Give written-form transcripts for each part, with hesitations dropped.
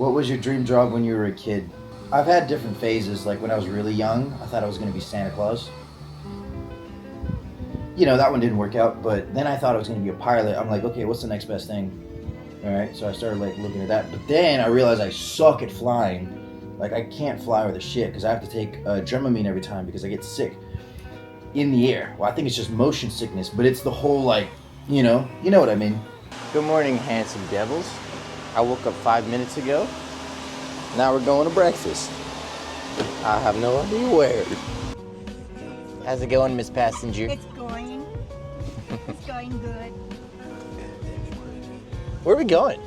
What was your dream job when you were a kid? I've had different phases. Like when I was really young, I thought I was going to be Santa Claus. You know, that one didn't work out, but then I thought I was going to be a pilot. I'm like, okay, what's the next best thing? All right, so I started like looking at that. But then I realized I suck at flying. Like I can't fly with a shit because I have to take Dramamine every time because I get sick in the air. Well, I think it's just motion sickness, but it's the whole like, you know what I mean. Good morning, handsome devils. I woke up 5 minutes ago. Now we're going to breakfast. I have no idea where. How's it going, Miss Passenger? It's going good. Where are we going?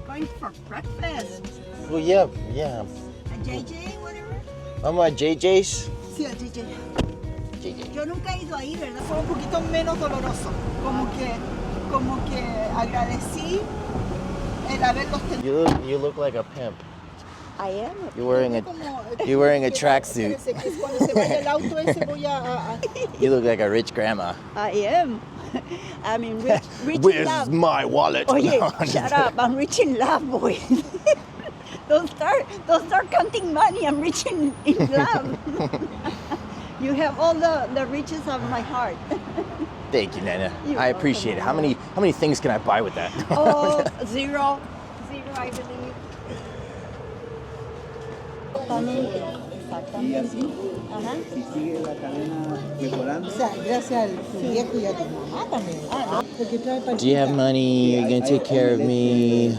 Going for breakfast. Well, yeah. A JJ, whatever. Vamos a JJ's. Sí, a JJ. JJ. Yo nunca he ido ahí, ¿verdad? Fue un poquito menos doloroso. Como que agradecí el haberlos tenido. You look like a pimp. I am. You're wearing a tracksuit. Cuando se vaya el auto ese voy a... You look like a rich grandma. I am. I mean, rich in Where's love. my wallet? Oh yeah, No, I'm just shut up. I'm rich in love, boy. Don't start counting money. I'm rich in love. You have all the riches of my heart. Thank you, Nana. You're I appreciate it. How welcome. many things can I buy with that? Oh, zero, I believe. Exactamente. Ajá. Si sigue la cadena mejorando. O sea, gracias a tu viejo y a tu mamá también. Porque trae para Do you have money? You're gonna take care of me.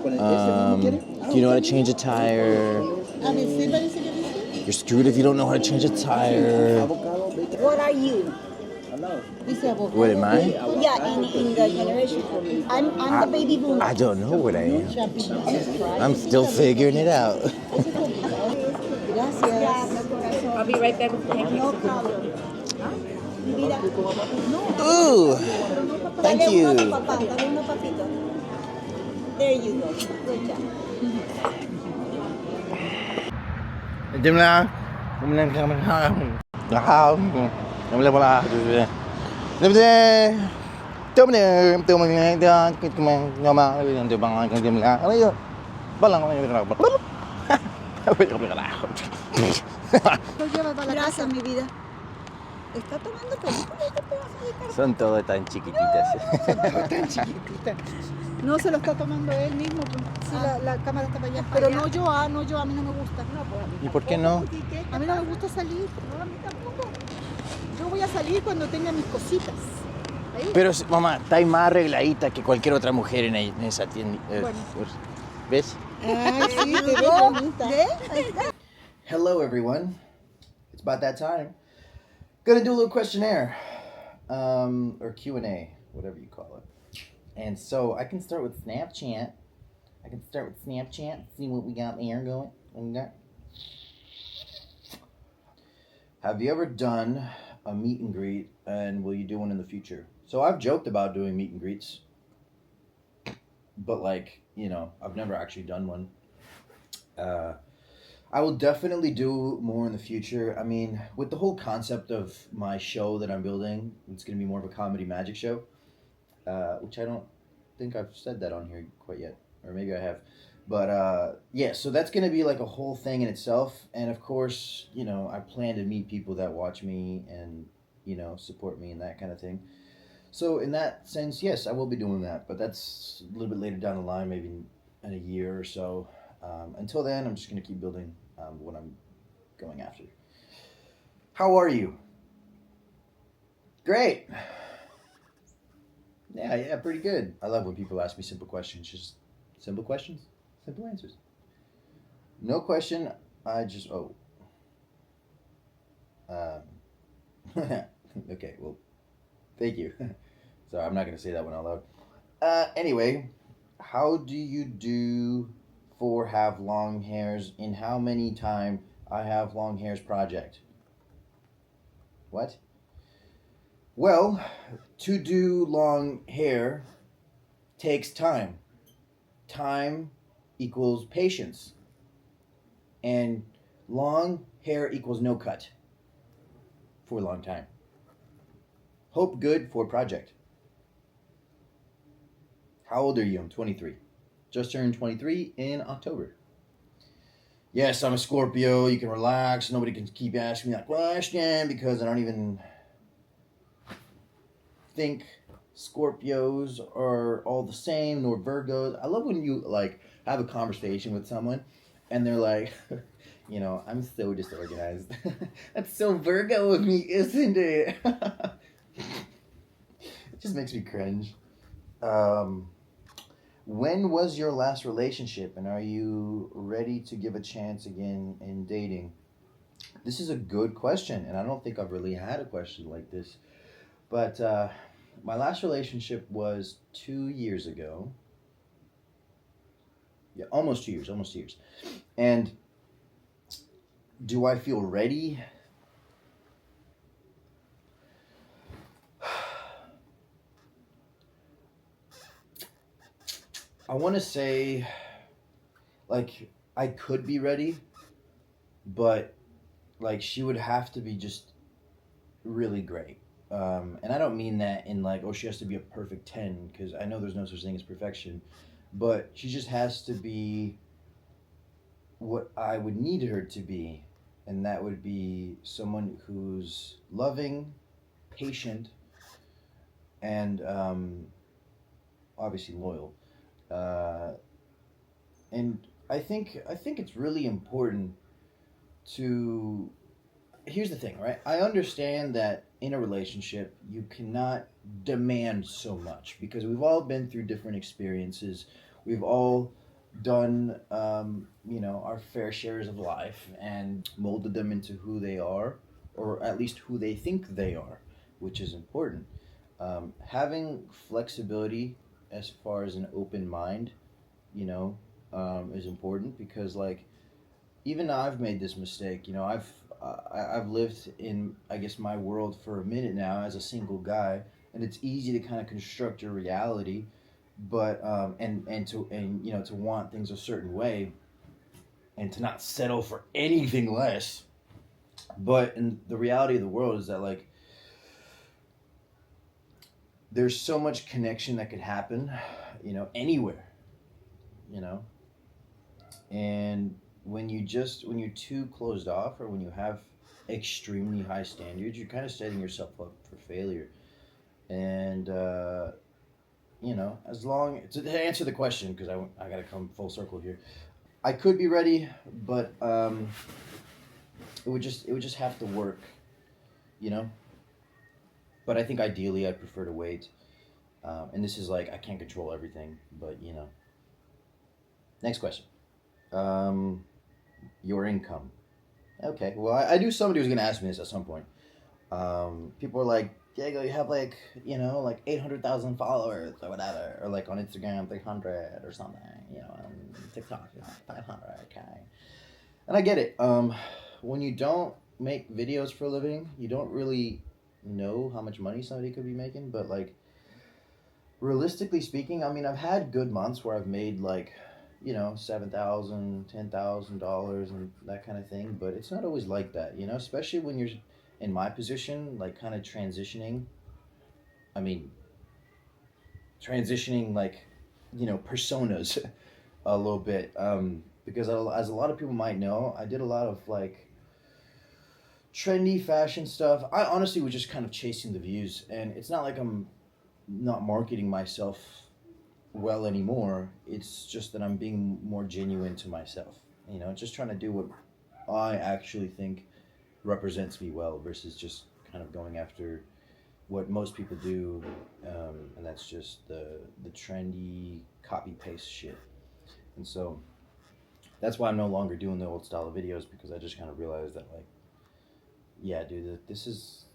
Con el ese mismo quiere. Do you know how to change a tire? A veces parece que dice. You're screwed if you don't know how to change a tire. Abocado, vete What are you? al lado. Dice abogado. What am I? Yeah, in the generation. I'm the baby boomer. I don't know what I am. Champiñones. I'm still figuring it out. Gracias. I'll be right back with the pancakes. No problem. Mi vida. Ooh, thank Dale uno a tu you. papá, dale uno, papito. There you go. Good job. Gracias, mi vida. ¿Está tomando película este pedazo de carne? Son todas tan chiquititas. No se lo está tomando él mismo. Si la cámara está para allá. Pero no yo, a mí no me gusta. No, pues a mí ¿Y por qué no? A mí no me gusta salir. No, a mí tampoco. Yo voy a salir cuando tenga mis cositas. Ahí. Pero mamá, está más arregladita que cualquier otra mujer en esa tienda. Bueno. ¿Ves? Ay, sí, te ves bonita. Hello, everyone. It's about that time. Gonna do a little questionnaire, or Q&A, whatever you call it. And so I can start with Snapchat. See what we got there going. What we got? Have you ever done a meet and greet, and will you do one in the future? So I've joked about doing meet and greets, but like, you know, I've never actually done one. I will definitely do more in the future. I mean, with the whole concept of my show that I'm building, it's going to be more of a comedy magic show, which I don't think I've said that on here quite yet, or maybe I have. But yeah, so that's going to be like a whole thing in itself. And of course, you know, I plan to meet people that watch me and, you know, support me and that kind of thing. So in that sense, yes, I will be doing that. But that's a little bit later down the line, maybe in a year or so. Until then, I'm just going to keep building what I'm going after. How are you? Great. Yeah, pretty good. I love when people ask me simple questions. Just simple questions, simple answers. No question, I just, okay, well, thank you. Sorry, I'm not going to say that one out loud. Anyway, how do you do for have long hairs in how many time I have long hairs project? What? Well, to do long hair takes time. Time equals patience. And long hair equals no cut for a long time. Hope good for project. How old are you? I'm 23. Just turned 23 in October. Yes, I'm a Scorpio. You can relax. Nobody can keep asking me that question because I don't even think Scorpios are all the same, nor Virgos. I love when you like have a conversation with someone and they're like, you know, I'm so disorganized. That's so Virgo of me, isn't it? It just makes me cringe. When was your last relationship, and are you ready to give a chance again in dating? This is a good question, and I don't think I've really had a question like this. But my last relationship was 2 years ago. Yeah, almost 2 years, almost 2 years. And do I feel ready? I want to say, like, I could be ready, but, like, she would have to be just really great. And I don't mean that in, like, oh, she has to be a perfect 10, because I know there's no such thing as perfection. But she just has to be what I would need her to be. And that would be someone who's loving, patient, and obviously loyal. And I think it's really important to. Here's the thing, right? I understand that in a relationship you cannot demand so much because we've all been through different experiences. We've all done, our fair shares of life and molded them into who they are, or at least who they think they are, which is important. Having flexibility as far as an open mind, is important because like even I've made this mistake. I've lived in I guess my world for a minute now as a single guy, and it's easy to kind of construct your reality, but to want things a certain way, and to not settle for anything less. But in the reality of the world is that like there's so much connection that could happen, anywhere, you know, and when you're too closed off or when you have extremely high standards, you're kind of setting yourself up for failure. And as long to answer the question, because I gotta come full circle here, I could be ready, but it would just have to work, you know. But I think ideally I'd prefer to wait. And this is like I can't control everything, but Next question. Your income. Okay, well, I knew somebody was going to ask me this at some point. People are like, Diego, you have like 800,000 followers or whatever, or like on Instagram 300 or something, on TikTok 500k. And I get it. When you don't make videos for a living, you don't really know how much money somebody could be making, but like realistically speaking, I mean, I've had good months where I've made like $7,000, $10,000 and that kind of thing, but it's not always like that, especially when you're in my position, like kind of transitioning like personas a little bit, because as a lot of people might know, I did a lot of like trendy fashion stuff. I honestly was just kind of chasing the views, and it's not like I'm not marketing myself well anymore. It's just that I'm being more genuine to myself, just trying to do what I actually think represents me well versus just kind of going after what most people do, and that's just the trendy copy paste shit. And so that's why I'm no longer doing the old style of videos, because I just kind of realized that like, yeah, dude, this is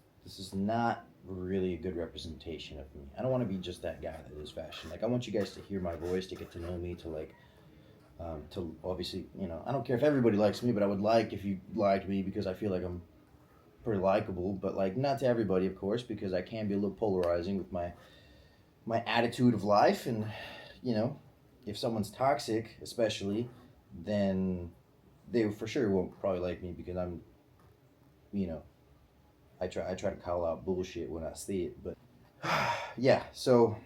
not really a good representation of me. I don't want to be just that guy that is fashion. Like, I want you guys to hear my voice, to get to know me, to like, to obviously, I don't care if everybody likes me, but I would like if you liked me, because I feel like I'm pretty likable, but like not to everybody, of course, because I can be a little polarizing with my attitude of life. And if someone's toxic, especially, then they for sure won't probably like me, because I'm, I try to call out bullshit when I see it. But yeah, so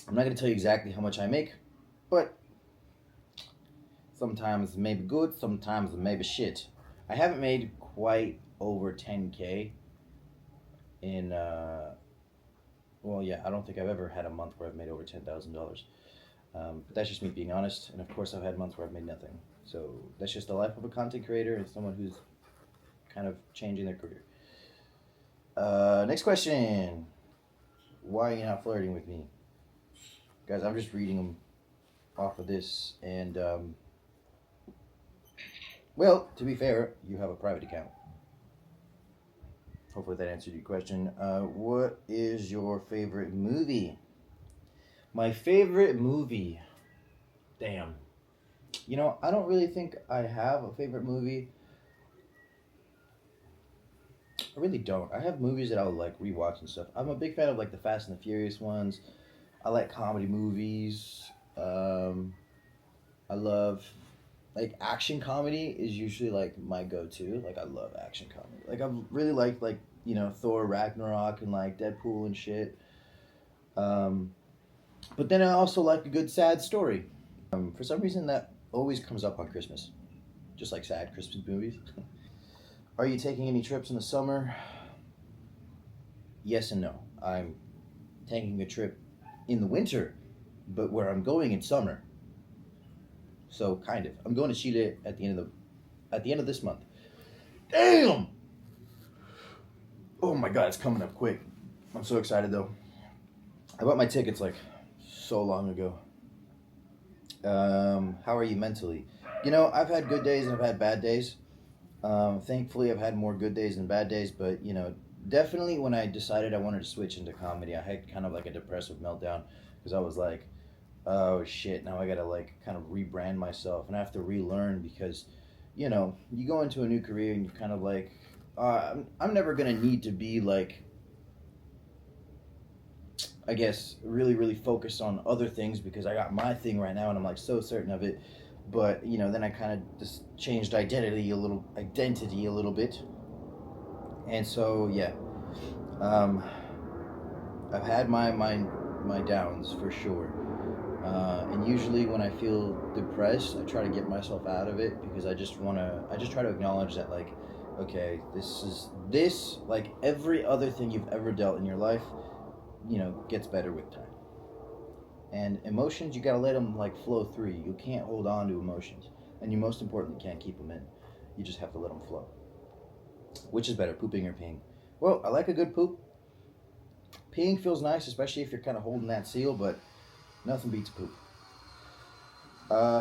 I'm not gonna tell you exactly how much I make, but sometimes maybe good, sometimes maybe shit. I haven't made quite over 10K in well, yeah, I don't think I've ever had a month where I've made over $10,000. But that's just me being honest, and of course I've had months where I've made nothing. So that's just the life of a content creator and someone who's kind of changing their career. Next question. Why are you not flirting with me? Guys, I'm just reading them off of this, and well, to be fair, you have a private account. Hopefully that answered your question. What is your favorite movie? My favorite movie? Damn. You know, I don't really think I have a favorite movie. I really don't. I have movies that I'll like rewatch and stuff. I'm a big fan of like the Fast and the Furious ones. I like comedy movies. I love like action comedy is usually like my go-to. Like I love action comedy. Like I really like you know Thor Ragnarok and like Deadpool and shit. But then I also like a good sad story. For some reason that always comes up on Christmas, just like sad Christmas movies. Are you taking any trips in the summer? Yes and no. I'm taking a trip in the winter, but where I'm going in summer. So kind of. I'm going to Chile at the end of this month. Damn! Oh my god, it's coming up quick. I'm so excited though. I bought my tickets like so long ago. How are you mentally? You know, I've had good days and I've had bad days. Thankfully, I've had more good days than bad days, but you know, definitely when I decided I wanted to switch into comedy, I had kind of like a depressive meltdown because I was like, oh shit, now I gotta like kind of rebrand myself and I have to relearn because, you know, you go into a new career and you're kind of like, I'm never gonna need to be like, I guess, really, really focused on other things because I got my thing right now and I'm like so certain of it. But you know, then I kind of just changed identity a little bit, and so yeah, I've had my downs for sure, and usually when I feel depressed, I try to get myself out of it because I just try to acknowledge that like, okay, this like every other thing you've ever dealt in your life, you know, gets better with time. And emotions, you gotta let them like flow through you. You can't hold on to emotions, and you most importantly can't keep them in. You just have to let them flow. Which is better, pooping or peeing? Well, I like a good poop. Peeing feels nice, especially if you're kind of holding that seal, but nothing beats poop.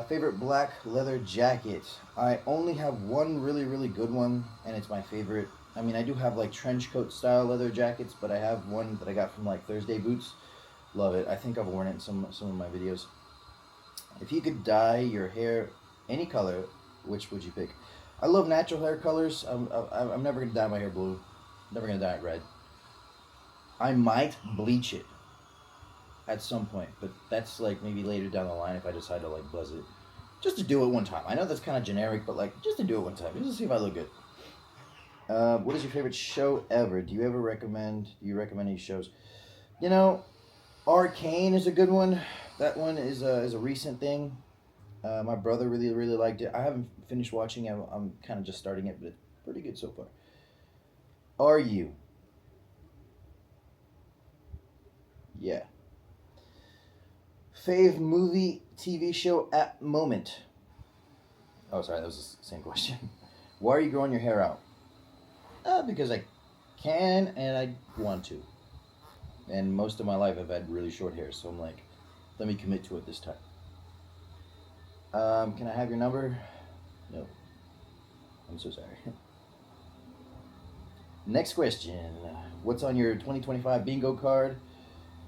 Favorite black leather jacket? I only have one really, really good one, and it's my favorite. I mean, I do have like trench coat style leather jackets, but I have one that I got from like Thursday Boots. Love it. I think I've worn it in some of my videos. If you could dye your hair any color, which would you pick? I love natural hair colors. I'm never gonna dye my hair blue. Never gonna dye it red. I might bleach it at some point, but that's like maybe later down the line if I decide to like buzz it. Just to do it one time. I know that's kind of generic, but like just to do it one time, just to see if I look good. What is your favorite show ever? Do you recommend any shows? You know, Arcane is a good one. That one is a recent thing. My brother really liked it. I haven't finished watching it. I'm kind of just starting it, but it's pretty good so far. Are you? Yeah. Fave movie, TV show at moment? Oh, sorry, that was the same question. Why are you growing your hair out? Because I can and I want to. And most of my life I've had really short hair, so I'm like, let me commit to it this time. Can I have your number? No. I'm so sorry. Next question. What's on your 2025 bingo card?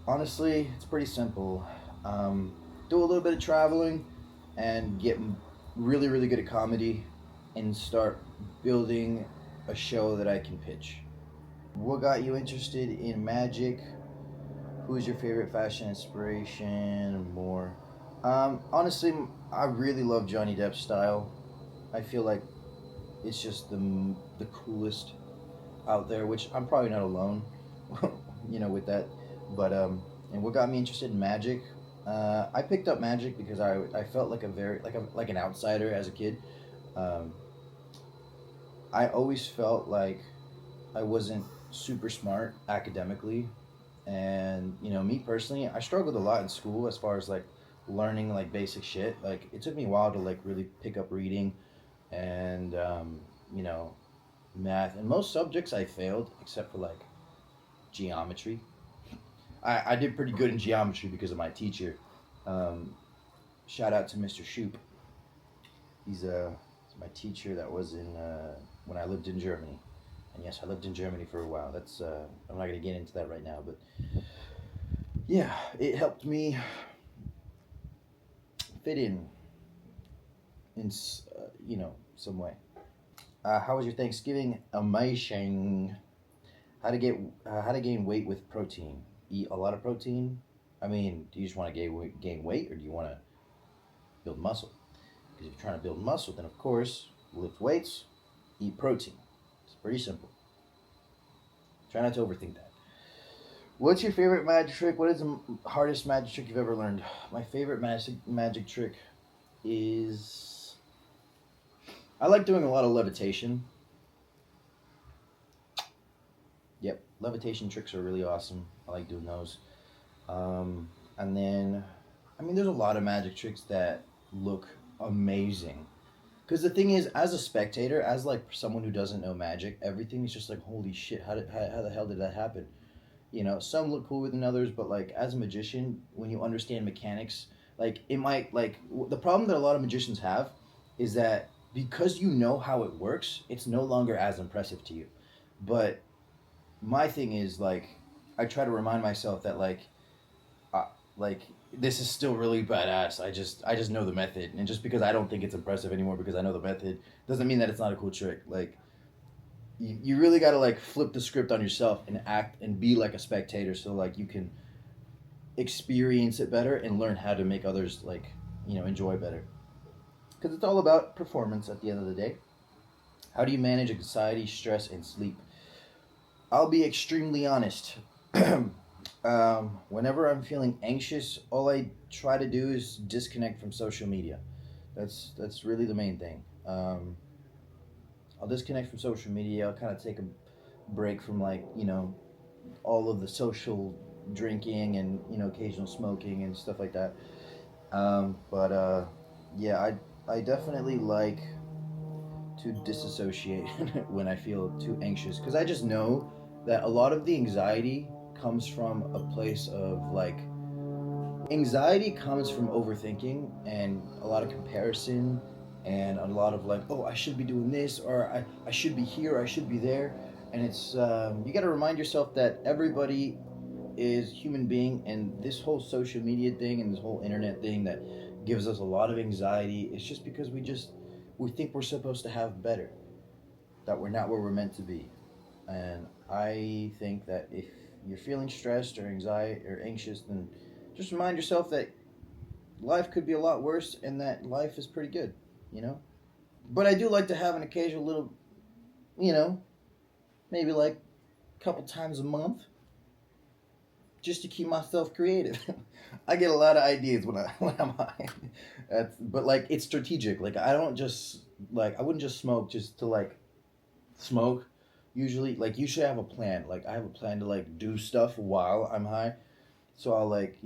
Honestly, it's pretty simple. Do a little bit of traveling and get really, really good at comedy and start building a show that I can pitch. What got you interested in magic? Who's your favorite fashion inspiration and more? Honestly, I really love Johnny Depp's style. I feel like it's just the coolest out there, which I'm probably not alone, you know, with that. But and what got me interested in magic? I picked up magic because I felt like like an outsider as a kid. Um, I always felt like I wasn't super smart academically, and me personally, I struggled a lot in school as far as like learning like basic shit. Like it took me a while to like really pick up reading and you know math. And most subjects I failed except for like geometry. I did pretty good in geometry because of my teacher. Um, Shout out to Mr. Shoop. He's my teacher that was in when I lived in Germany. And yes, I lived in Germany for a while. That's I'm not gonna get into that right now, but yeah, it helped me fit in some way. How was your Thanksgiving? Amazing. How to gain weight with protein? Eat a lot of protein. I mean, do you just want to gain weight, or do you want to build muscle? Because if you're trying to build muscle, then of course lift weights, eat protein. It's pretty simple. Try not to overthink that. What's your favorite magic trick? What is the hardest magic trick you've ever learned? My favorite magic trick is I like doing a lot of levitation. Yep, levitation tricks are really awesome. I like doing those. And then, I mean, there's a lot of magic tricks that look amazing. Because the thing is, as a spectator, as like someone who doesn't know magic, everything is just like, holy shit, how the hell did that happen? Some look cooler than others, but like as a magician, when you understand mechanics, like it might like the problem that a lot of magicians have is that because you know how it works, it's no longer as impressive to you. But my thing is like I try to remind myself that like this is still really badass. I just know the method, and just because I don't think it's impressive anymore because I know the method doesn't mean that it's not a cool trick. Like you really got to like flip the script on yourself and act and be like a spectator, so like you can experience it better and learn how to make others like enjoy better. Because it's all about performance at the end of the day. How do you manage anxiety, stress, and sleep? I'll be extremely honest. Whenever I'm feeling anxious, all I try to do is disconnect from social media. That's really the main thing. I'll disconnect from social media. I'll kind of take a break from like all of the social drinking and occasional smoking and stuff like that. But yeah, I definitely like to disassociate when I feel too anxious, because I just know that a lot of the anxiety comes from a place of like anxiety comes from overthinking and a lot of comparison and a lot of like, oh, I should be doing this, or I should be here, I should be there. And it's you got to remind yourself that everybody is human being, and this whole social media thing and this whole internet thing that gives us a lot of anxiety, it's just because we think we're supposed to have better, that we're not where we're meant to be. And I think that if you're feeling stressed or anxiety or anxious, then just remind yourself that life could be a lot worse and that life is pretty good, But I do like to have an occasional little, maybe like a couple times a month, just to keep myself creative. I get a lot of ideas when I'm high. But like it's strategic. Like I wouldn't just smoke just to like smoke. Usually, like you should have a plan. Like I have a plan to like do stuff while I'm high. So I'll like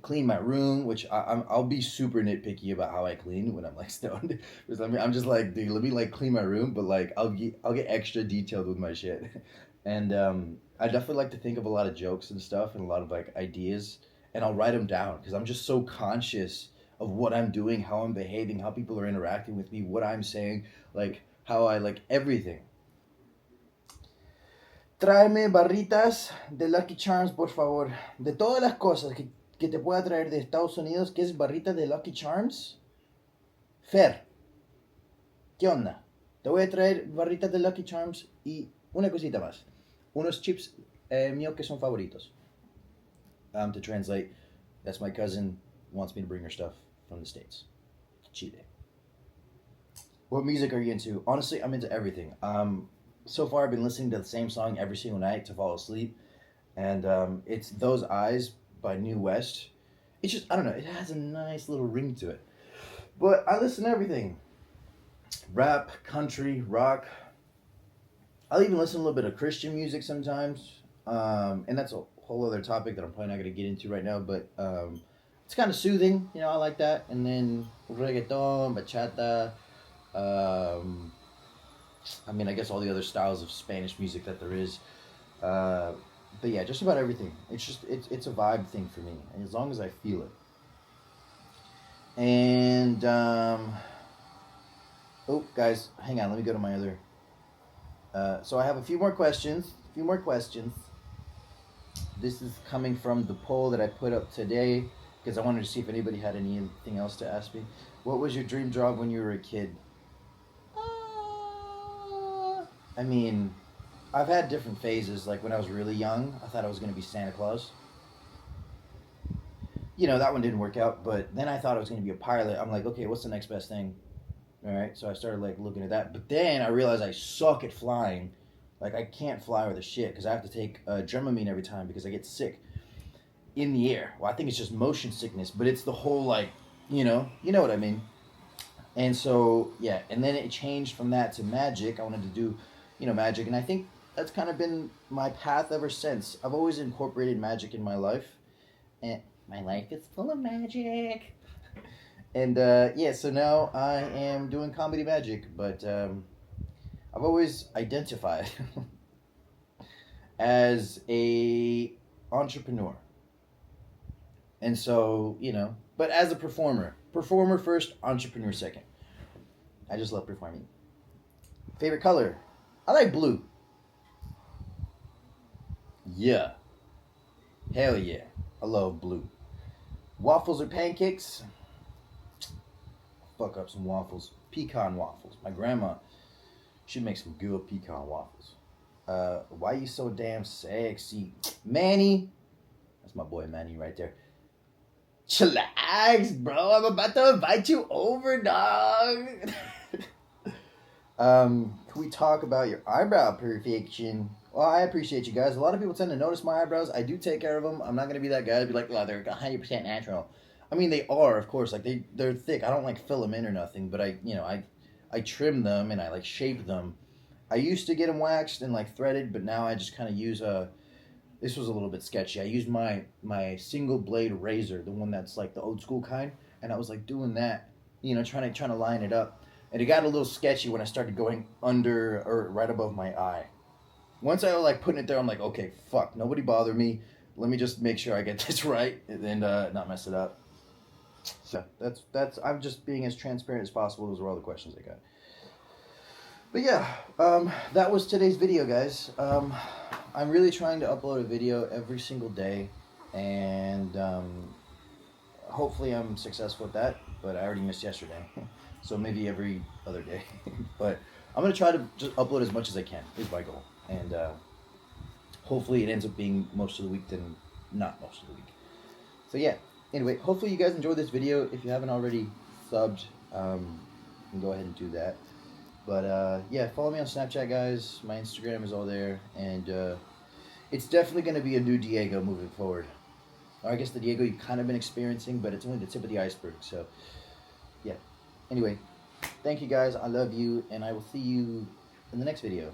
clean my room, which I'll be super nitpicky about how I clean when I'm like stoned. Because I'm just like, dude, let me like clean my room, but like I'll get extra detailed with my shit. And I definitely like to think of a lot of jokes and stuff and a lot of like ideas, and I'll write them down because I'm just so conscious of what I'm doing, how I'm behaving, how people are interacting with me, what I'm saying, like how I like everything. Tráeme barritas de Lucky Charms, por favor. De todas las cosas que te pueda traer de Estados Unidos, ¿qué es barritas de Lucky Charms? Fer, ¿qué onda? Te voy a traer barritas de Lucky Charms y una cosita más. Unos chips míos que son favoritos. To translate, that's my cousin wants me to bring her stuff from the States. Chile. What music are you into? Honestly, I'm into everything. So far, I've been listening to the same song every single night to fall asleep, and it's "Those Eyes" by New West. it's just, I don't know, it has a nice little ring to it. But I listen to everything. Rap, country, rock. I'll even listen to a little bit of Christian music sometimes. And that's a whole other topic that I'm probably not going to get into right now, but it's kind of soothing, I like that. And then reggaeton, bachata, I guess all the other styles of Spanish music that there is. But yeah, just about everything. It's a vibe thing for me, and as long as I feel it. And oh, guys, hang on. Let me go to my other. So I have a few more questions. This is coming from the poll that I put up today because I wanted to see if anybody had anything else to ask me. What was your dream job when you were a kid? I've had different phases. Like when I was really young, I thought I was going to be Santa Claus. That one didn't work out, but then I thought I was going to be a pilot. I'm like, okay, what's the next best thing? All right, so I started looking at that. But then I realized I suck at flying. Like I can't fly with a shit because I have to take Dramamine every time because I get sick in the air. Well, I think it's just motion sickness, but it's the whole you know what I mean. And so, yeah, and then it changed from that to magic. I wanted to do, magic, and I think that's kind of been my path ever since. I've always incorporated magic in my life, and my life is full of magic. And, yeah, so now I am doing comedy magic, but I've always identified as a entrepreneur. And so, but as a performer first, entrepreneur second. I just love performing. Favorite color? I like blue. Yeah. Hell yeah. I love blue. Waffles or pancakes? Fuck up some waffles. Pecan waffles. My grandma, she'd make some good pecan waffles. Why you so damn sexy? Manny. That's my boy Manny right there. Chillax, bro. I'm about to invite you over, dog. Can we talk about your eyebrow perfection? Well, I appreciate you guys. A lot of people tend to notice my eyebrows. I do take care of them. I'm not going to be that guy to be like, oh, they're 100% natural. They are, of course. Like, they're thick. I don't, fill them in or nothing. But I trim them and I, shape them. I used to get them waxed and, threaded. But now I just kind of use this was a little bit sketchy. I used my single blade razor, the one that's the old school kind, and I was doing that, trying to line it up, and it got a little sketchy when I started going under or right above my eye. Once I was putting it there, I'm like, okay, fuck, nobody bother me. Let me just make sure I get this right and not mess it up. So that's I'm just being as transparent as possible. Those were all the questions I got. But yeah, that was today's video, guys. I'm really trying to upload a video every single day, and hopefully I'm successful at that, but I already missed yesterday, so maybe every other day. But I'm going to try to just upload as much as I can, is my goal, and hopefully it ends up being most of the week than not most of the week. So yeah, anyway, hopefully you guys enjoyed this video. If you haven't already subbed, you can go ahead and do that. But yeah, follow me on Snapchat, guys. My Instagram is all there, and it's definitely going to be a new Diego moving forward. Or I guess the Diego you've kind of been experiencing, but it's only the tip of the iceberg. So yeah. Anyway, thank you guys. I love you, and I will see you in the next video.